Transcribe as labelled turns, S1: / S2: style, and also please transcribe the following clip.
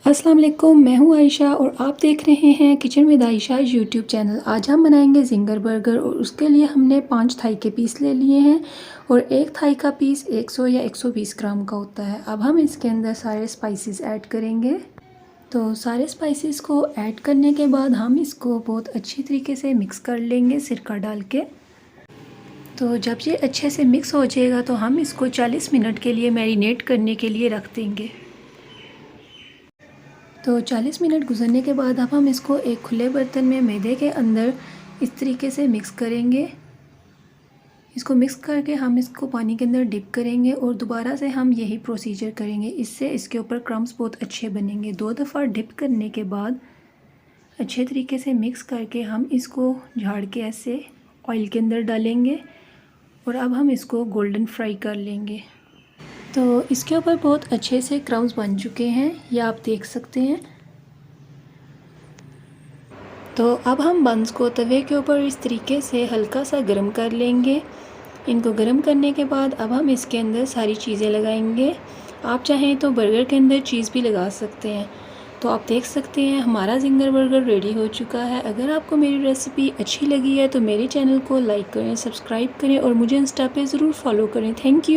S1: अस्सलाम वालेकुम, मैं हूँ आयशा और आप देख रहे हैं kitchen with Ayesha YouTube channel. आज हम बनाएंगे जिंगर बर्गर और उसके लिए हमने 5 थाई के पीस ले लिए हैं और एक थाई का पीस 100 या 120 ग्राम का होता है। अब हम इसके अंदर सारे स्पाइसेस ऐड करेंगे। तो सारे स्पाइसेस को ऐड करने के बाद हम इसको बहुत अच्छी तरीके से मिक्स कर लेंगे सिरका डाल के। तो जब ये अच्छे से मिक्स हो जाएगा तो हम इसको 40 मिनट के लिए मैरिनेट करने के लिए रख देंगे। तो 40 मिनट गुजरने के बाद अब हम इसको एक खुले बर्तन में मैदे के अंदर इस तरीके से मिक्स करेंगे। इसको मिक्स करके हम इसको पानी के अंदर डिप करेंगे और दोबारा से हम यही प्रोसीजर करेंगे। इससे इसके ऊपर क्रम्स बहुत अच्छे बनेंगे। 2 दफ़ा डिप करने के बाद अच्छे तरीके से मिक्स करके हम इसको झाड़ के ऐसे ऑयल के अंदर डालेंगे और अब हम इसको गोल्डन फ्राई कर लेंगे। तो इसके ऊपर बहुत अच्छे से क्रम्स बन चुके हैं, ये आप देख सकते हैं। तो अब हम बंस को तवे के ऊपर इस तरीके से हल्का सा गर्म कर लेंगे। इनको गर्म करने के बाद अब हम इसके अंदर सारी चीज़ें लगाएंगे। आप चाहें तो बर्गर के अंदर चीज़ भी लगा सकते हैं। तो आप देख सकते हैं हमारा जिंगर बर्गर रेडी हो चुका है। अगर आपको मेरी रेसिपी अच्छी लगी है तो मेरे चैनल को लाइक करें, सब्सक्राइब करें और मुझे इंस्टा पे ज़रूर फॉलो करें। Thank you.